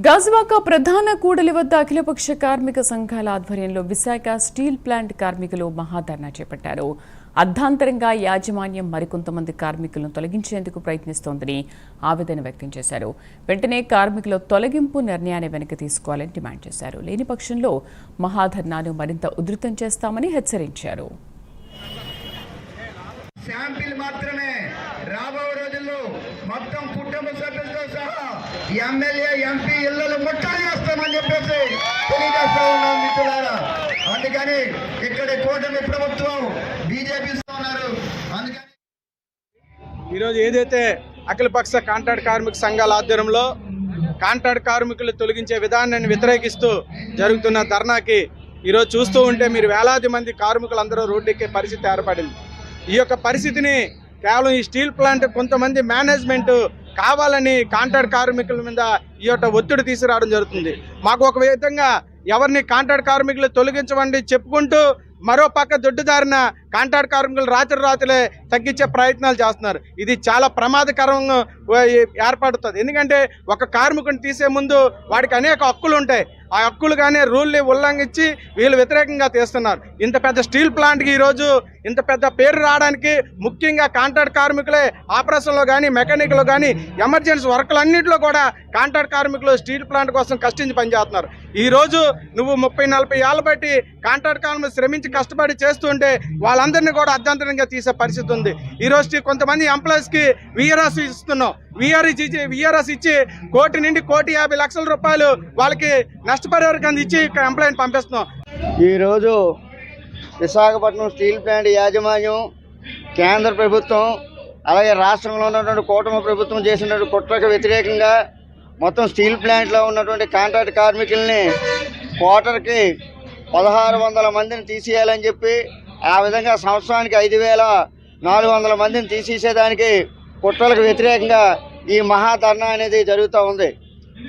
గాజువాక ప్రధాన కూడలి వద్ద అఖిలపక్ష కార్మిక సంఘాల ఆధ్వర్యంలో విశాఖ స్టీల్ ప్లాంట్ కార్మికులు మహాధర్నా చేపట్టారు. అర్ధాంతరంగా యాజమాన్యం మరికొంతమంది కార్మికులను తొలగించేందుకు ప్రయత్నిస్తోందని ఆవేదన వ్యక్తం చేశారు. వెంటనే కార్మికుల తొలగింపు నిర్ణయాన్ని వెనక్కి తీసుకోవాలని డిమాండ్ చేశారు. లేని పక్షంలో మహాధర్నాను మరింత ఉధృతం చేస్తామని హెచ్చరించారు. శాంపిల్ మాత్రమే రాబో రోజుల్లో మొత్తం కుటుంబ సభ్యులతో సహా ఎమ్మెల్యే ఎంపీ ఇళ్లను ముట్టడి చేస్తామని చెప్పేసి తెలియజేస్తా ఉన్నాం మిత్రులారా. అందుకని ఇక్కడ కూటమి ప్రభుత్వం బీజేపీ ఉన్నారు. అందుకని ఈరోజు ఏదైతే అఖిలపక్ష కాంట్రాక్ట్ కార్మిక సంఘాల ఆధ్వర్యంలో కాంట్రాక్ట్ కార్మికులు తొలగించే విధానాన్ని వ్యతిరేకిస్తూ జరుగుతున్న ధర్నాకి ఈరోజు చూస్తూ ఉంటే మీరు వేలాది మంది కార్మికులందరూ రోడ్డెక్కే పరిస్థితి ఏర్పడింది. ఈ యొక్క పరిస్థితిని కేవలం ఈ స్టీల్ ప్లాంట్ కొంతమంది మేనేజ్మెంట్ కావాలని కాంట్రాక్ట్ కార్మికుల మీద ఈ యొక్క ఒత్తిడి తీసుకురావడం జరుగుతుంది. మాకు ఒక విధంగా ఎవరిని కాంట్రాక్ట్ కార్మికులు తొలగించవండి చెప్పుకుంటూ మరో పక్క దొడ్డుదారిన కాంట్రాక్ట్ కార్మికులు రాత్రులే తగ్గించే ప్రయత్నాలు చేస్తున్నారు. ఇది చాలా ప్రమాదకరంగా ఏర్పడుతుంది. ఎందుకంటే ఒక కార్మికుని తీసే ముందు వాడికి అనేక హక్కులు ఉంటాయి. ఆ హక్కులు కానీ రూల్ని ఉల్లంఘించి వీళ్ళు వ్యతిరేకంగా తీస్తున్నారు. ఇంత పెద్ద స్టీల్ ప్లాంట్కి ఈరోజు ఇంత పెద్ద పేరు రావడానికి ముఖ్యంగా కాంట్రాక్ట్ కార్మికులే ఆపరేషన్లో కానీ మెకానిక్లో కానీ ఎమర్జెన్సీ వర్కులన్నింటిలో కూడా కాంట్రాక్ట్ కార్మికులు స్టీల్ ప్లాంట్ కోసం కష్టించి పనిచేస్తున్నారు. ఈరోజు నువ్వు 30-40 ఏళ్ళ బట్టి కాంట్రాక్ట్ కార్మికులు శ్రమించి కష్టపడి చేస్తుంటే వాళ్ళందరినీ కూడా అర్ధాంతరంగా తీసే పరిస్థితి ఉంది. ఈరోజు కొంతమంది ఎంప్లాయీస్కి విఆర్ఎస్ ఇస్తున్నాం. విఆర్ఎస్ ఇచ్చి 1 కోటి నుండి 1,50,00,000 రూపాయలు వాళ్ళకి నష్టపరిహారం ఇచ్చి ఎంప్లాయీని పంపిస్తున్నాం. ఈరోజు విశాఖపట్నం స్టీల్ ప్లాంట్ యాజమాన్యం, కేంద్ర ప్రభుత్వం అలాగే రాష్ట్రంలో ఉన్నటువంటి కూటమి ప్రభుత్వం చేసినటువంటి కుట్రకు వ్యతిరేకంగా మొత్తం స్టీల్ ప్లాంట్లో ఉన్నటువంటి కాంట్రాక్ట్ కార్మికుల్ని క్వార్టర్కి 1,600 మందిని తీసేయాలని చెప్పి ఆ విధంగా సంవత్సరానికి 5,400 మందిని తీసేసేదానికి కుట్రలకు వ్యతిరేకంగా ఈ మహాధర్నా అనేది జరుగుతూ ఉంది.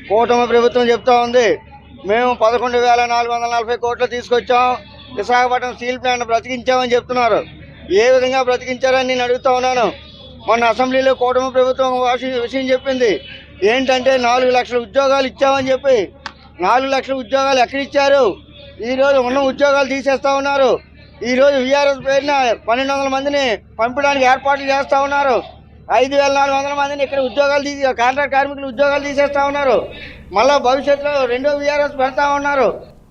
కూటమి ప్రభుత్వం చెప్తూ ఉంది, మేము 11,440 కోట్లు తీసుకొచ్చాం, విశాఖపట్నం స్టీల్ ప్లాంట్ బ్రతికించామని చెప్తున్నారు. ఏ విధంగా బ్రతికించారని నేను అడుగుతూ ఉన్నాను. మొన్న అసెంబ్లీలో కూటమి ప్రభుత్వం విషయం చెప్పింది ఏంటంటే 4 లక్షల ఉద్యోగాలు ఇచ్చామని చెప్పి. 4 లక్షల ఉద్యోగాలు ఎక్కడిచ్చారు? ఈరోజు ఉన్న ఉద్యోగాలు తీసేస్తూ ఉన్నారు. ఈరోజు విఆర్ఎస్ పేరున 1,200 మందిని పంపడానికి ఏర్పాట్లు చేస్తూ ఉన్నారు. 5,400 మందిని ఇక్కడ ఉద్యోగాలు కాంట్రాక్ట్ కార్మికులు ఉద్యోగాలు తీసేస్తూ ఉన్నారు. మళ్ళీ భవిష్యత్తులో 2వ విఆర్ఎస్ పెడతా ఉన్నారు.